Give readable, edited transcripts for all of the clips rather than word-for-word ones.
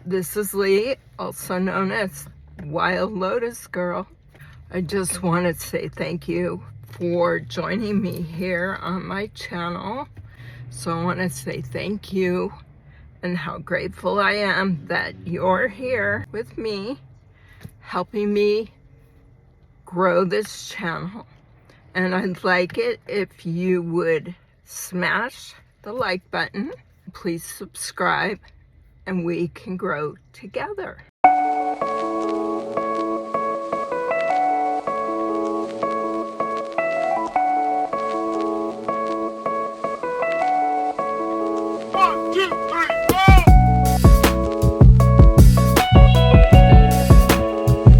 This is Leigh, also known as Wild Lotus Girl. I just want to say thank you for joining me here on my channel. So I want to say thank you and how grateful I am that you're here with me, helping me grow this channel. And I'd like it if you would smash the like button, please subscribe, and we can grow together. One, two, three, go!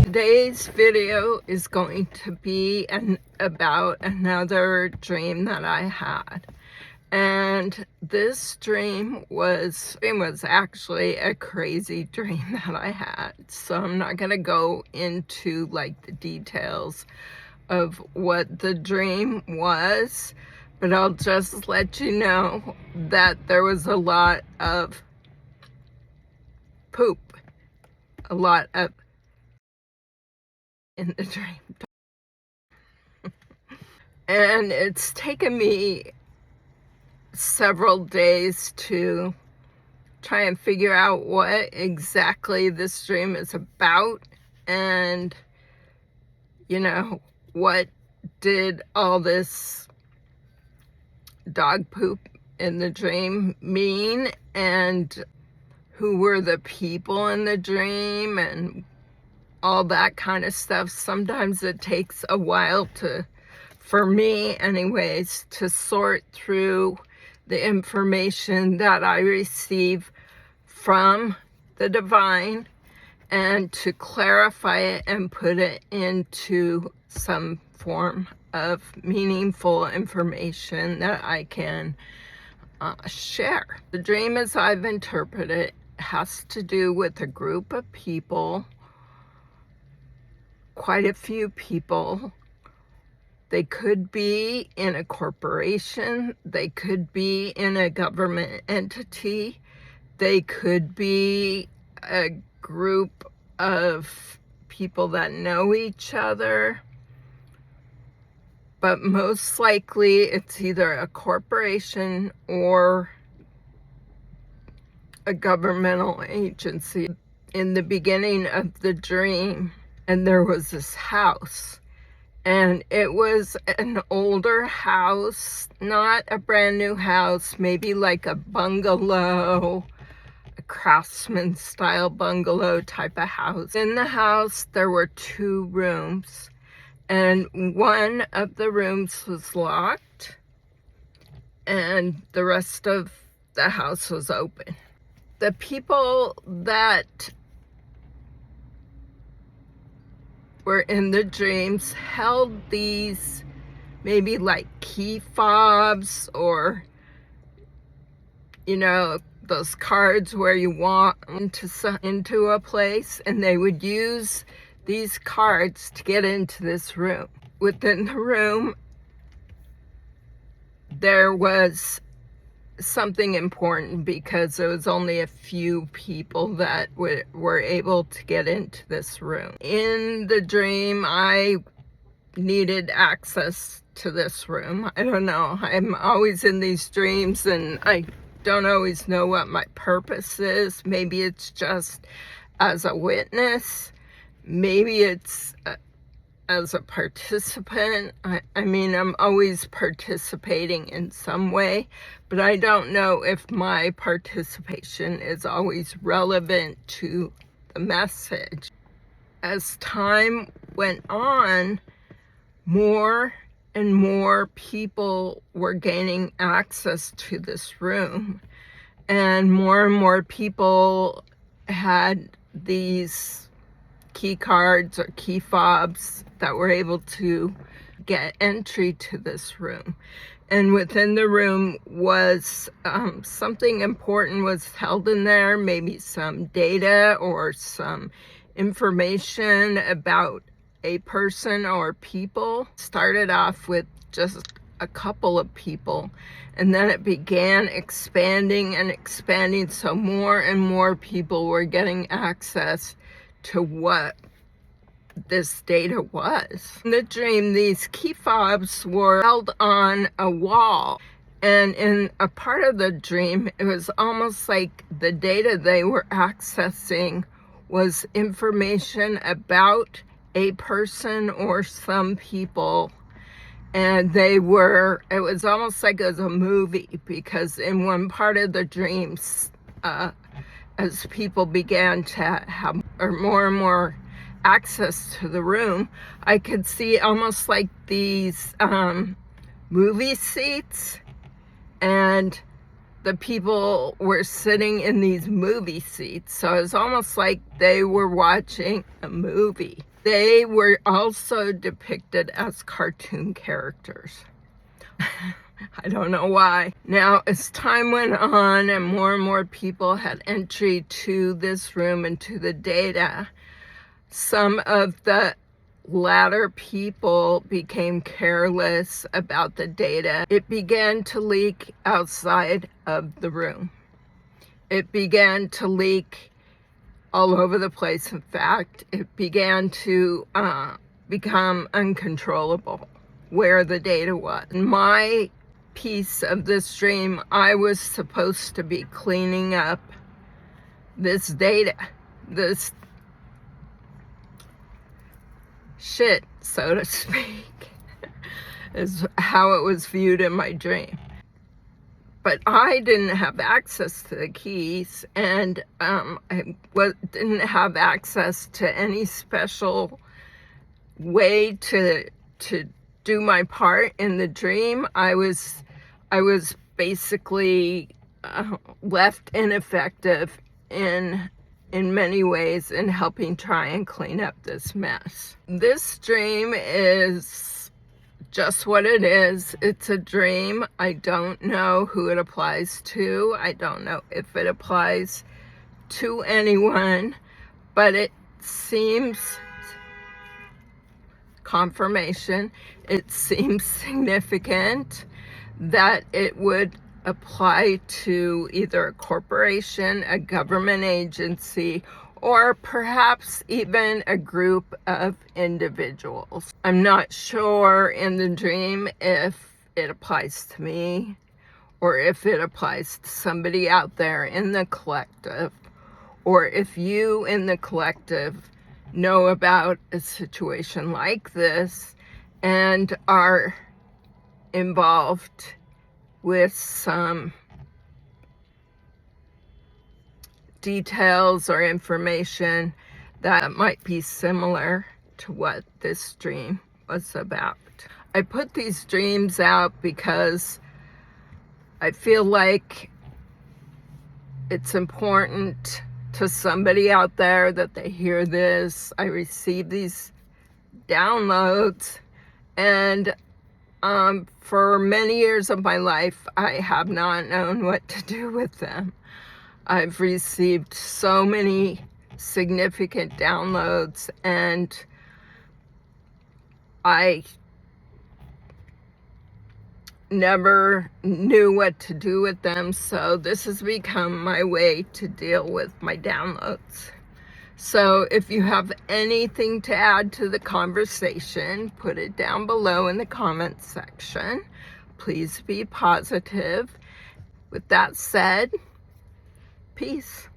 Today's video is going to be about another dream that I had. And this dream was actually a crazy dream that I had. So I'm not going to go into like the details of what the dream was, but I'll just let you know that there was a lot of poop, a lot of in the dream. And it's taken me several days to try and figure out what exactly this dream is about, and what did all this dog poop in the dream mean, and who were the people in the dream, and all that kind of stuff. Sometimes it takes a while for me anyways, to sort through the information that I receive from the divine and to clarify it and put it into some form of meaningful information that I can share. The dream, as I've interpreted it, has to do with a group of people, quite a few people. They could be in a corporation, they could be in a government entity, they could be a group of people that know each other, but most likely it's either a corporation or a governmental agency. In the beginning of the dream, and there was this house. And it was an older house, not a brand new house, maybe like a bungalow, a craftsman style bungalow type of house. In the house, there were 2 rooms, and one of the rooms was locked, and the rest of the house was open. The people that were in the dreams held these maybe like key fobs, or those cards where you walk into a place, and they would use these cards to get into this room. Within the room there was something important, because there was only a few people that were able to get into this room. In the dream, I needed access to this room. I don't know. I'm always in these dreams, and I don't always know what my purpose is. Maybe it's just as a witness. Maybe it's as a participant. I mean, I'm always participating in some way, but I don't know if my participation is always relevant to the message. As time went on, more and more people were gaining access to this room, and more people had these key cards or key fobs that were able to get entry to this room. And within the room was something important was held in there, maybe some data or some information about a person or people. Started off with just a couple of people, and then it began expanding and expanding, so more and more people were getting access to what this data was. In the dream, these key fobs were held on a wall, and in a part of the dream, it was almost like the data they were accessing was information about a person or some people, and it was almost like it was a movie, because in one part of the dreams, as people began to have more and more access to the room, I could see almost like these movie seats, and the people were sitting in these movie seats, so it was almost like they were watching a movie. They were also depicted as cartoon characters. I don't know why. Now, as time went on and more people had entry to this room and to the data, some of the latter people became careless about the data. It began to leak outside of the room. It began to leak all over the place. In fact, it began to become uncontrollable where the data was. In my piece of this dream, I was supposed to be cleaning up this data, this shit, so to speak, is how it was viewed in my dream. But I didn't have access to the keys, and I didn't have access to any special way to do my part in the dream. I was basically left ineffective in many ways in helping try and clean up this mess. This dream is just what it is. It's a dream. I don't know who it applies to. I don't know if it applies to anyone, but it seems confirmation. It seems significant that it would apply to either a corporation, a government agency, or perhaps even a group of individuals. I'm not sure in the dream if it applies to me or if it applies to somebody out there in the collective, or if you in the collective know about a situation like this and are involved with some details or information that might be similar to what this dream was about. I put these dreams out because I feel like it's important to somebody out there that they hear this. I receive these downloads, and for many years of my life, I have not known what to do with them. I've received so many significant downloads, and I never knew what to do with them, so this has become my way to deal with my downloads. So if you have anything to add to the conversation, put it down below in the comments section. Please be positive. With that said, peace.